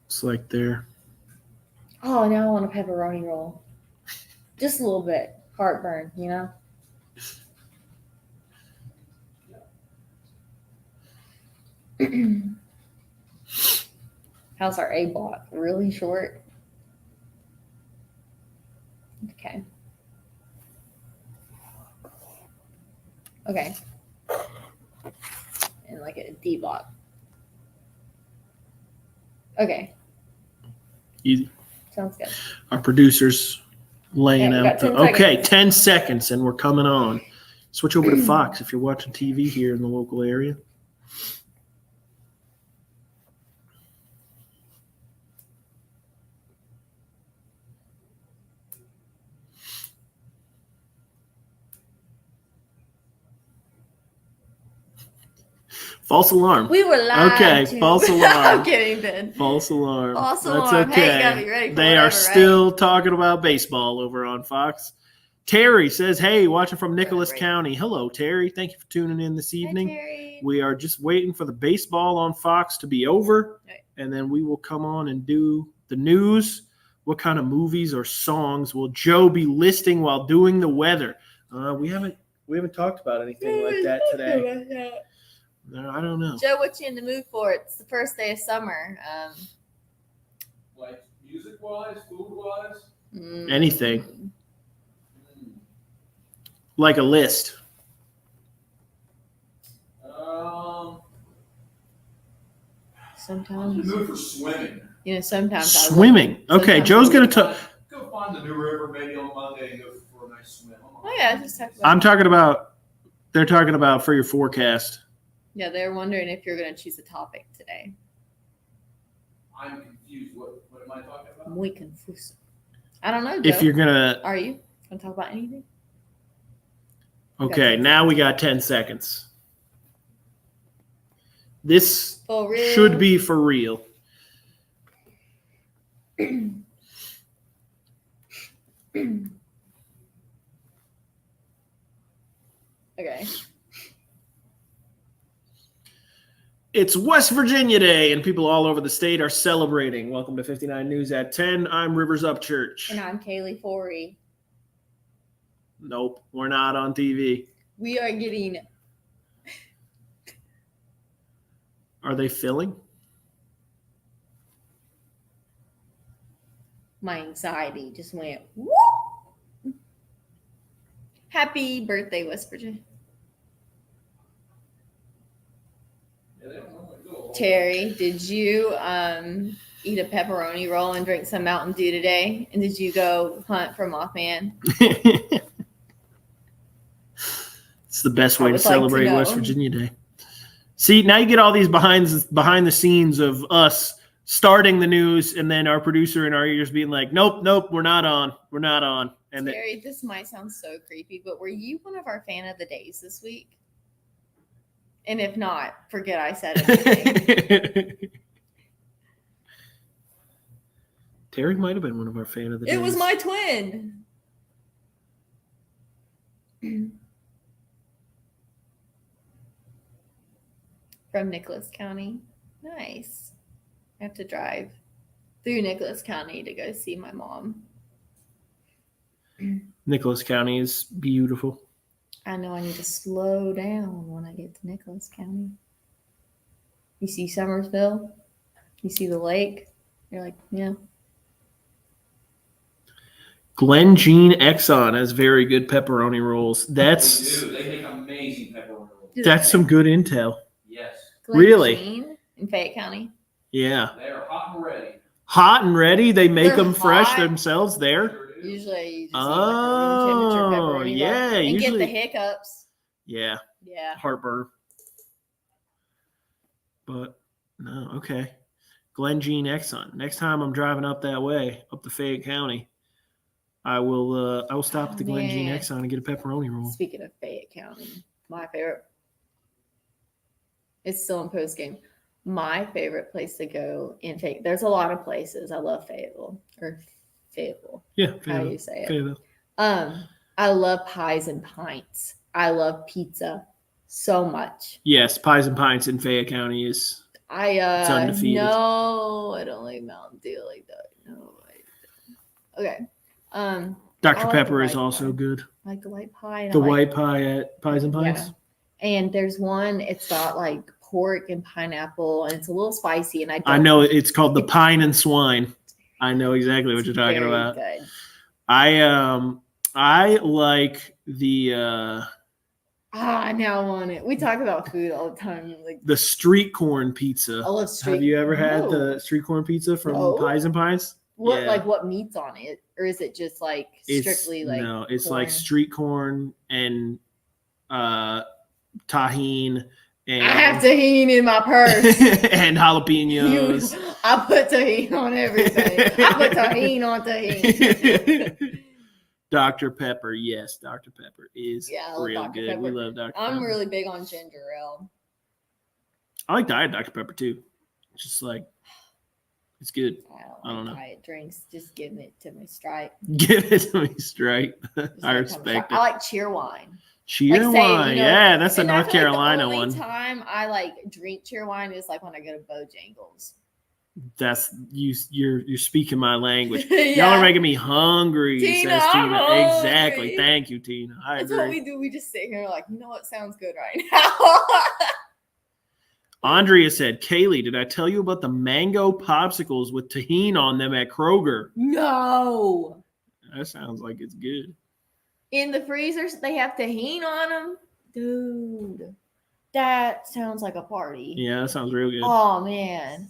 It's like they're Oh, now I want a pepperoni roll. Just a little bit. Heartburn, you know? How's our A block? Really short? Okay. Okay. And like a D block. Okay. easy. Sounds good. Our producers laying Okay, we out got the 10 okay, seconds. 10 seconds and we're coming on. Switch over to Fox if you're watching TV here in the local area. False alarm. We were live. Okay, to. false I'm alarm. kidding, Ben. False alarm. False That's alarm. okay. Hey, you gotta be ready for They are whatever, still talking about baseball over on Fox. Terry says, "Hey, watching from Nicholas Right. County. Hello, Terry. Thank you for tuning in this evening. Hi, Terry. We are just waiting for the baseball on Fox to be over, Right. and then we will come on and do the news. What kind of movies or songs will Joe be listing while doing the weather? We haven't talked about anything like that today. No, I don't know. Joe, what you in the mood for? It's the first day of summer. Like music-wise, food-wise? Anything. Like a list. Sometimes, Mood for swimming. you know, sometimes I Swimming. Okay, Sometimes Joe's we- going to talk. Go find the new river maybe on Monday and go for a nice swim. Oh yeah, just talk about. I'm talking about, they're talking about for your forecast. Yeah, they're wondering if you're going to choose a topic today. I'm confused. What am I talking about? Muy confuso. I don't know, Joe. If you're going to, Are you going to talk about anything? okay, now we got 10 seconds. This For real. should be for real. Okay. It's West Virginia Day, and people all over the state are celebrating. Welcome to 59 News at 10. I'm Rivers Upchurch. And I'm Kaleigh Fourie. Nope, we're not on TV. We are getting. Are they filling? My anxiety just went whoop. Happy birthday, West Virginia. Terry, did you eat a pepperoni roll and drink some Mountain Dew today? And did you go hunt for Mothman? It's the best way to would like to celebrate know. West Virginia Day. See, now you get all these behind the scenes of us starting the news, and then our producer in our ears being like, "Nope, we're not on. We're not on." And Terry, this might sound so creepy, but were you one of our fan of the days this week? And if not, forget I said anything. Terry might have been one of our fan of the days. It was my twin. From Nicholas County. Nice. I have to drive through Nicholas County to go see my mom. Nicholas County is beautiful. I know I need to slow down when I get to Nicholas County. You see Summersville? You see the lake? You're like, yeah. Glen Jean Exxon has very good pepperoni rolls. They make amazing pepperoni rolls. That's some good intel. Yes, Glen Really? Jean in Fayette County. Yeah. they are hot and ready. Hot and ready. They make They're them fresh hot. themselves there. Sure do. Usually you just Oh, eat like a room temperature pepperoni yeah, roll and usually- get the hiccups. Yeah. Yeah. Heartburn. But no, okay. Glen Jean Exxon. Next time I'm driving up that way, up to Fayette County, I will stop at the Glen Jean Man. Exxon and get a pepperoni roll. Speaking of Fayette County, my favorite. It's still in post game. My favorite place to go in Fayette. There's a lot of places. I love Fayetteville or Fayetteville. Yeah, How do you say it? Fayetteville. I love pies and pints. I love pizza so much. Yes, Pies and Pints in Fayette County is It's undefeated. No, I don't like Mountain Dew like that. No, I don't. Okay. Dr. I like Pepper the is white also pie. good. I like the white pie. and The I like- white pie at Pies and Pints. Yeah. And there's one, it's got like pork and pineapple, and it's a little spicy. And I know it's called the Pine and Swine. I know exactly what you're talking very about. Good. I like the Now I want it. We talk about food all the time. Like street corn pizza. I love street. Have you ever had No. the street corn pizza from No. Pies and Pints? What Yeah. like what meat's on it, or is it just like strictly like? no, it's like corn? street corn and tahine and I have tahini in my purse. and jalapenos. I put tahini on everything. I put tahini on tahini. Dr. Pepper, yes, Dr. Pepper is Yeah, I love real Dr. good. Pepper. We love Dr. Pepper. I'm really big on ginger ale. I like Diet Dr. Pepper too. It's just like it's good. I don't don't know. like diet drinks. Just give it to me straight. Give it to me straight. Just I like respect I it. like cheer wine. Cheer like, say, wine, you know, yeah, that's the And I North feel like Carolina the only one. time I like drink cheer wine is like when I go to Bojangles. That's you're speaking my language. Yeah. Y'all are making me hungry, Tina, says I'm Tina. hungry. Exactly. Thank you, Tina. I That's agree. what we do. We just sit here like, you know what sounds good right now. Andrea said, Kaleigh, did I tell you about the mango popsicles with tahini on them at Kroger? No. That sounds like it's good. In the freezers, they have tahini on them. Dude, that sounds like a party. Yeah, that sounds real good. Oh, man.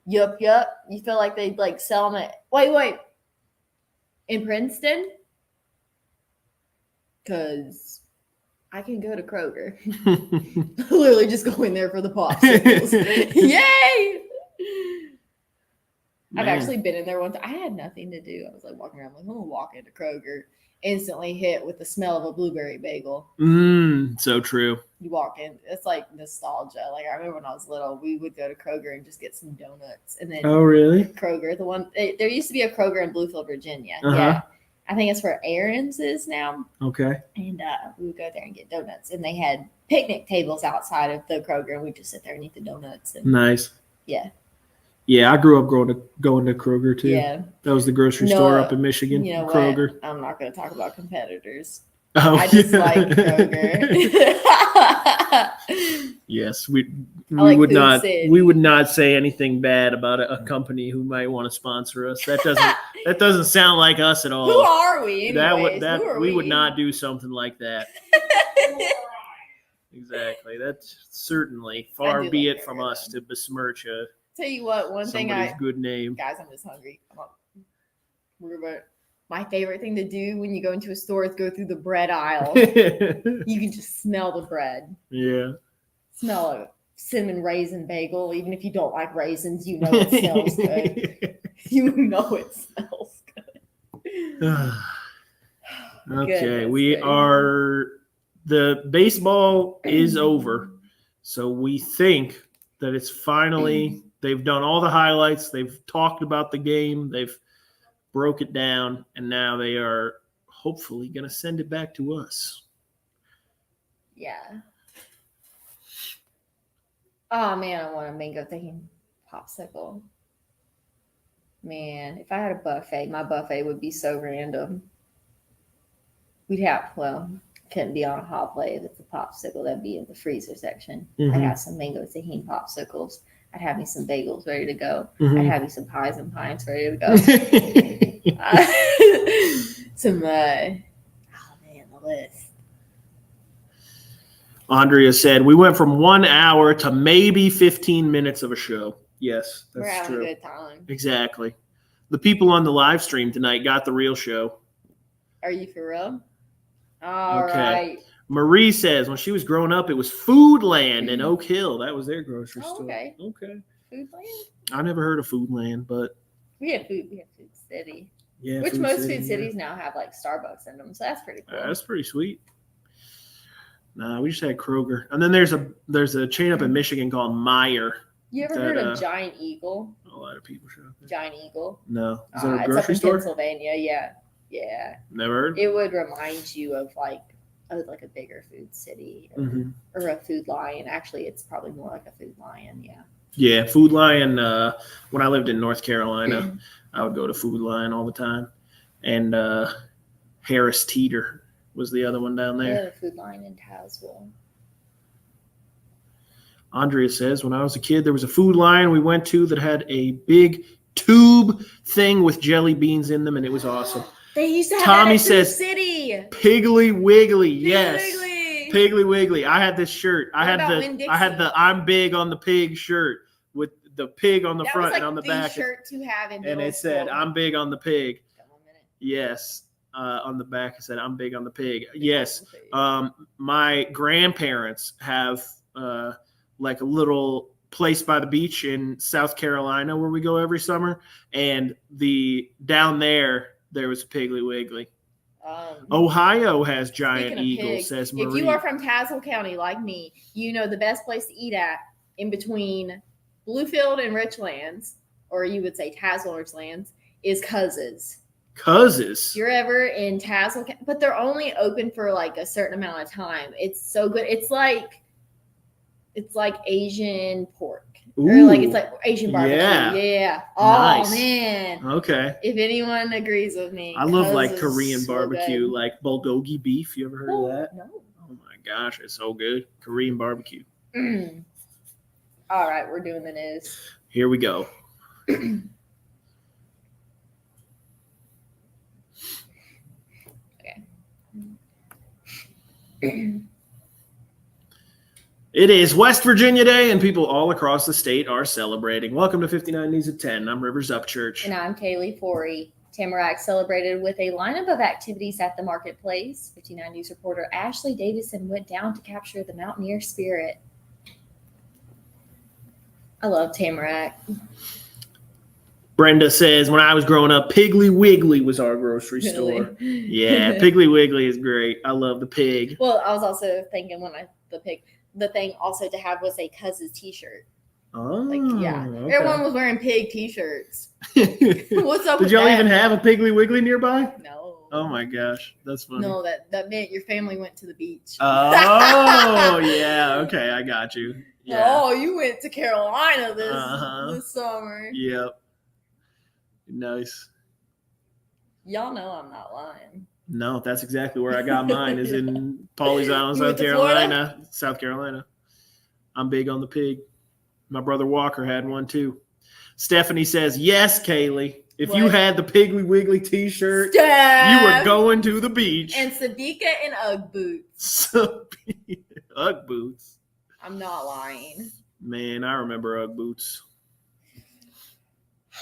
Yup. You feel like they'd like sell them at, wait. In Princeton? Because I can go to Kroger. Literally just go in there for the popsicles. Yay! I've Man. actually been in there once. I had nothing to do. I was like walking around, like, I'm gonna walk into Kroger. Instantly hit with the smell of a blueberry bagel. So true. You walk in, it's like nostalgia. Like I remember when I was little, we would go to Kroger and just get some donuts, and then Oh, really? Kroger, there used to be a Kroger in Bluefield, Virginia. Uh-huh. Yeah, I think it's where Aaron's is now. Okay. And we would go there and get donuts, and they had picnic tables outside of the Kroger, and we just sit there and eat the donuts. And Nice. yeah, Yeah, I grew up going to Kroger too. yeah. That was the grocery No, store up in Michigan. You know Kroger. what? I'm not going to talk about competitors. Oh, I just like Kroger. Yes, we like would Food not City. we would not say anything bad about a company who might want to sponsor us. That doesn't sound like us at all. Who are we? Anyways? That Who are we would not do something like that. Exactly. That's certainly far do be like it from Kroger, us to besmirch Tell you what, one thing somebody's good name. guys, I'm just hungry. My favorite thing to do when you go into a store is go through the bread aisle. You can just smell the bread. Yeah. Smell a cinnamon raisin bagel. Even if you don't like raisins, you know it smells good. You know it smells good. Okay, Goodness, the baseball is over. So we think that it's finally, they've done all the highlights. They've talked about the game. They've broke it down. And now they are hopefully going to send it back to us. Yeah. Oh, man, I want a mango thinking popsicle. Man, if I had a buffet, my buffet would be so random. Couldn't be on a hot plate if it's a popsicle. That'd be in the freezer section. Mhm. I'd have some mango tahini popsicles. I'd have me some bagels ready to go. Mhm. I'd have me some pies and pints ready to go. Some, oh man, the list. Andrea said, we went from 1 hour to maybe 15 minutes of a show. Yes, We're that's having true. a good time. Exactly. The people on the live stream tonight got the real show. Are you for real? All Okay. right. Marie says, when she was growing up, it was Foodland in Oak Hill. That was their grocery Oh, store. okay. Okay. Foodland? I never heard of Foodland, but We have Food City. yeah. Which Food most City, food yeah. cities now have like Starbucks in them. So that's pretty cool. That's pretty sweet. Nah, we just had Kroger. And then there's a chain up in Michigan called Meyer. You ever that, heard of Giant Eagle? A lot of people show up there. Giant Eagle? No. Is that a It's up grocery in store? Pennsylvania. Yeah. Yeah. Never heard. It would remind you of like a bigger food city or a Food Lion. Actually, it's probably more like a Food Lion. Yeah. Yeah, Food Lion. When I lived in North Carolina, I would go to Food Lion all the time. And Harris Teeter was the other one down Yeah, there. the Food Lion in Tazewell. Andrea says, when I was a kid, there was a Food Lion we went to that had a big tube thing with jelly beans in them, and it was awesome. They used to have Tommy that at Food says, City. Piggly Wiggly, yes. Piggly. Piggly Wiggly. I had this shirt. I What had about Winn-Dixie? the I'm big on the pig shirt with the pig on the That front was like and on the back. shirt to have in And middle it said, school. I'm big on the pig. Got 1 minute. Yes. On the back, it said, I'm big on the pig. Yes. Okay. My grandparents have like a little place by the beach in South Carolina where we go every summer. And down there was a Piggly Wiggly. Ohio has Giant Speaking of Eagle, pigs, says if Marie. you are from Tazewell County like me, you know the best place to eat at in between Bluefield and Richlands, or you would say Tazewell and Richlands, is Cousins. Cousins. If you're ever in Tazewell, but they're only open for like a certain amount of time. It's so good. It's like Asian pork. Or like it's like Asian barbecue. Yeah. Yeah. Oh Nice. man. Okay. If anyone agrees with me. I love like Cousins Korean is so barbecue, good. like bulgogi beef. You ever heard Oh, of that? no. Oh my gosh, it's so good. Korean barbecue. All right, we're doing the news. Here we go. It is West Virginia Day, and people all across the state are celebrating. Welcome to 59 News at 10. I'm Rivers Upchurch. And I'm Kaleigh Fourie. Tamarack celebrated with a lineup of activities at the marketplace. 59 News reporter Ashley Davison went down to capture the Mountaineer spirit. I love Tamarack. Brenda says, when I was growing up, Piggly Wiggly was our grocery Really? store. Yeah, Piggly Wiggly is great. I love the pig. Well, I was also thinking the thing also to have was a Cousins t-shirt. Oh, Yeah. okay. Everyone was wearing pig t-shirts. What's up Did with y'all that? even have a Piggly Wiggly nearby? No. Oh my gosh, that's funny. No, that meant your family went to the beach. Oh, yeah. Okay, I got you. Yeah. Oh, you went to Carolina Uh-huh. this summer. Yep. Nice. Y'all know I'm not lying. No, that's exactly where I got mine. Is in Pawleys Island, You South went to Carolina. South Carolina. I'm big on the pig. My brother Walker had one too. Stephanie says, "Yes, Kaleigh. If you What? had the Piggly Wiggly T-shirt, Steph! you were going to the beach." And Sadiqa in Ugg boots. So, Ugg boots. I'm not lying. Man, I remember Ugg boots.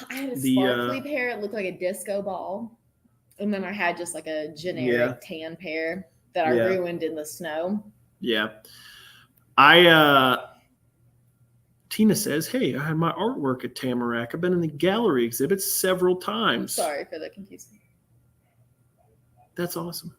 I had a The, sparkly pair. It looked like a disco ball. And then I had just like a generic tan pair that I Yeah. ruined in the snow. Yeah. Tina says, "Hey, I had my artwork at Tamarack. I've been in the gallery exhibits several times." Sorry for the confusion. That's awesome.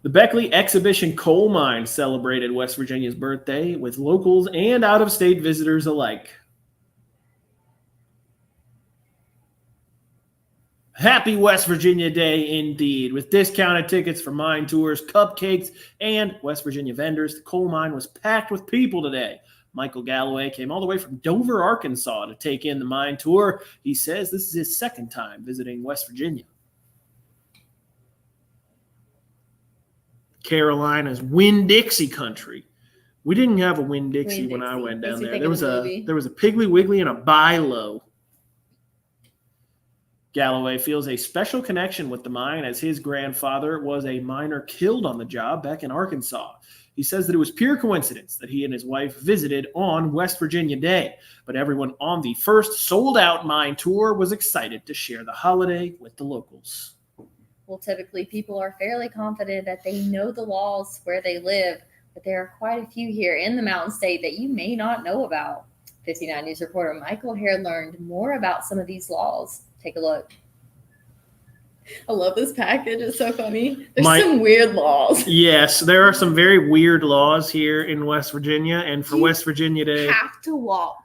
The Beckley Exhibition Coal Mine celebrated West Virginia's birthday with locals and out-of-state visitors alike. Happy West Virginia Day indeed. With discounted tickets for mine tours, cupcakes, and West Virginia vendors, the coal mine was packed with people today. Michael Galloway came all the way from Dover, Arkansas to take in the mine tour. He says this is his second time visiting West Virginia. Carolina's Winn-Dixie country. We didn't have a Winn-Dixie when I Winn-Dixie. went down Makes me there. think There of was a a movie. there was a Piggly Wiggly and a Bilo. Galloway feels a special connection with the mine as his grandfather was a miner killed on the job back in Arkansas. He says that it was pure coincidence that he and his wife visited on West Virginia Day, but everyone on the first sold-out mine tour was excited to share the holiday with the locals. Well, typically people are fairly confident that they know the laws where they live, but there are quite a few here in the Mountain State that you may not know about. 59 News reporter Michael Hare learned more about some of these laws. Take a look. I love this package. It's so funny. There's some weird laws. Yes, there are some very weird laws here in West Virginia, and for You West Virginia Day, have to walk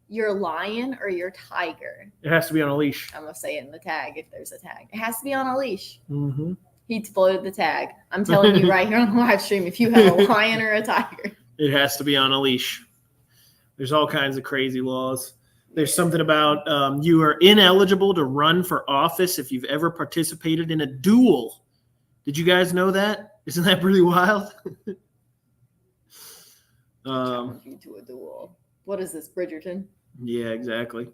your lion or your tiger. it has to be on a leash. I'm going to say it in the tag if there's a tag. It has to be on a leash. Mm-hmm. He exploded the tag. I'm telling you right here on the live stream, if you have a lion or a tiger. It has to be on a leash. There's all kinds of crazy laws. There's something about you are ineligible to run for office if you've ever participated in a duel. Did you guys know that? Isn't that pretty wild? Challenge you to a duel. What is this, Bridgerton? Yeah, exactly.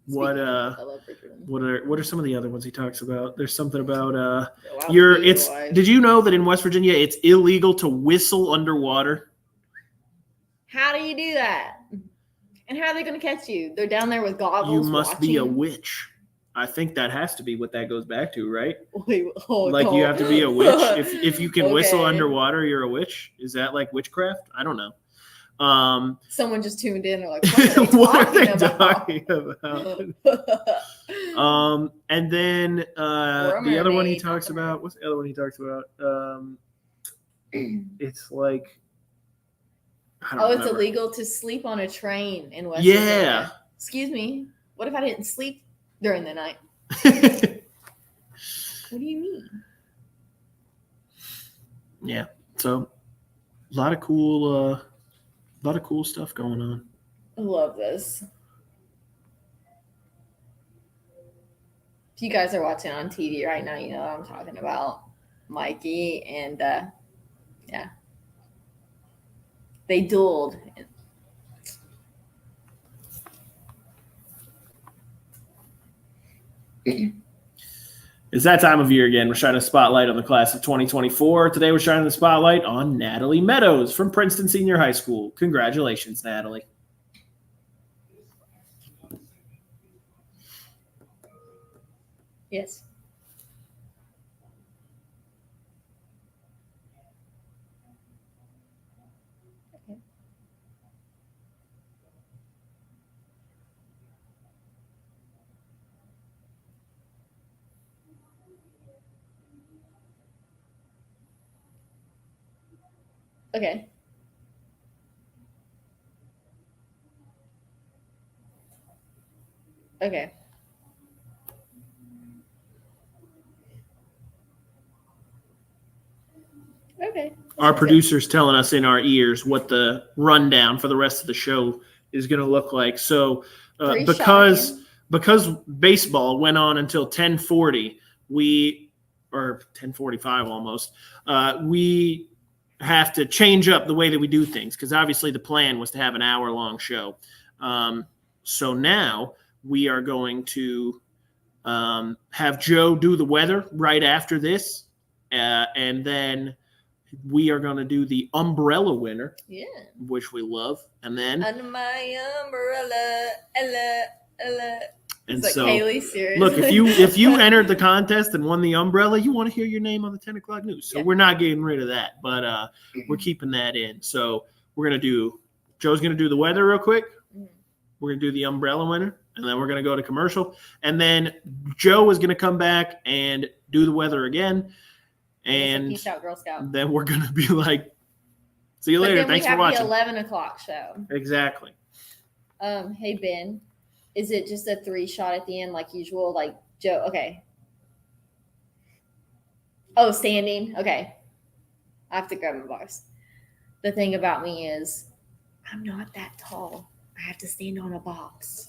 I love Bridgerton. What are some of the other ones he talks about? There's something about Wow, did you know that in West Virginia it's illegal to whistle underwater? How do you do that? And how are they going to catch you? They're down there with goggles. You must be a watching. witch. I think that has to be what that goes back to, right? Wait, hold Like on. you have to be a witch. If you can whistle Okay. underwater, you're a witch. Is that like witchcraft? I don't know. Someone just tuned in. They're like, what are they talking about? about? And then the other one he mermaid, talks something. about. What's the other one he talks about? It's like I don't It's remember. illegal to sleep on a train in West Yeah. Virginia. Excuse me. What if I didn't sleep during the night? What do you mean? Yeah. So a lot of cool stuff going on. I love this. If you guys are watching on TV right now, you know what I'm talking about. Mikey and yeah. They dueled. It's that time of year again. We're shining a spotlight on the class of 2024. Today we're shining the spotlight on Natalie Meadows from Princeton Senior High School. Congratulations, Natalie. Yes. Okay. Okay. Okay. Our producer's telling us in our ears what the rundown for the rest of the show is going to look like. So because baseball went on until 10:40, or 10:45 almost, we have to change up the way that we do things because obviously the plan was to have an hour-long show. So now we are going to have Joe do the weather right after this, and then we are going to do the umbrella winner, which we love, and then under my umbrella, Ella. And it's like so, Kaleigh, seriously. look, if you entered the contest and won the umbrella, you want to hear your name on the 10 o'clock news. So we're not getting rid of that, but we're keeping that in. So Joe's going to do the weather real quick. We're going to do the umbrella winner, and then we're going to go to commercial. And then Joe is going to come back and do the weather again. And peace out, Girl Scout. Then we're going to be like, see you later. Thanks for watching. The 11 o'clock show. Exactly. Hey, Ben, is it just a 3 shot at the end like usual? Like Joe, okay. Oh, standing. Okay. I have to grab my box. The thing about me is I'm not that tall. I have to stand on a box.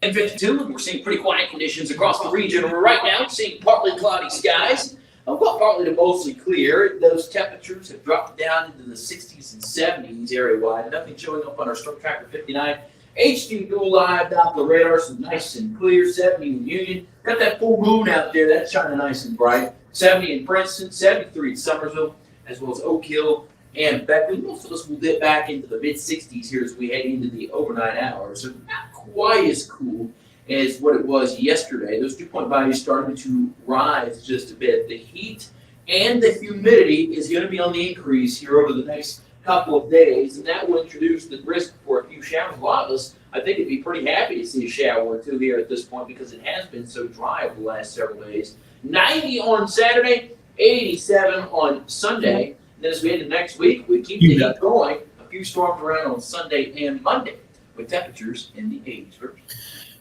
And 52, and we're seeing pretty quiet conditions across the region right now. We're seeing partly cloudy skies. Well, partly to mostly clear. Those temperatures have dropped down into the 60s and 70s area-wide. Nothing showing up on our Storm Tracker 59. HD dual live Doppler radar, so nice and clear. 70 in Union. Got that full moon out there. That's shining nice and bright. 70 in Princeton, 73 in Summersville, as well as Oak Hill and Beckley. Most of us will dip back into the mid-60s here as we head into the overnight hours. So not quite as cool as what it was yesterday. Those dew point values starting to rise just a bit. The heat and the humidity is going to be on the increase here over the next couple of days, and that will introduce the risk for a few showers. A lot of us, I think, would be pretty happy to see a shower or two here at this point because it has been so dry over the last several days. 90 on Saturday, 87 on Sunday. And then as we head into next week, we keep the heat going. A few storms around on Sunday and Monday with temperatures in the 80s.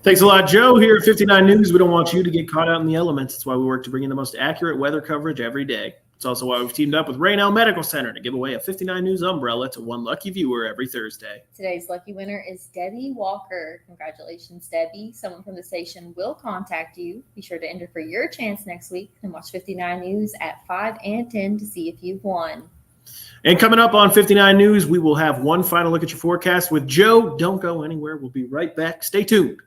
Thanks a lot, Joe. Here at 59 News, we don't want you to get caught out in the elements. That's why we work to bring you the most accurate weather coverage every day. It's also why we've teamed up with Raynell Medical Center to give away a 59 News umbrella to one lucky viewer every Thursday. Today's lucky winner is Debbie Walker. Congratulations, Debbie. Someone from the station will contact you. Be sure to enter for your chance next week and watch 59 News at 5 and 10 to see if you've won. And coming up on 59 News, we will have one final look at your forecast with Joe. Don't go anywhere. We'll be right back. Stay tuned.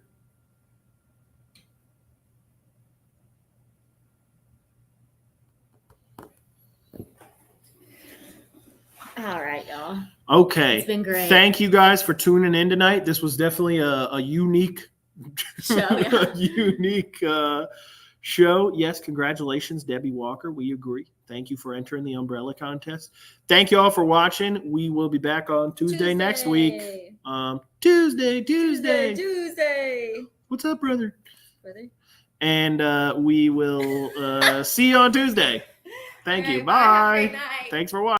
All right, y'all. Okay. It's been great. Thank you guys for tuning in tonight. This was definitely a unique show. Yeah. unique show. Yes, congratulations, Debbie Walker. We agree. Thank you for entering the umbrella contest. Thank you all for watching. We will be back on Tuesday. Next week. Tuesday. What's up, brother? And we will see you on Tuesday. Thank you. Bye. Bye. Have a great night. Thanks for watching.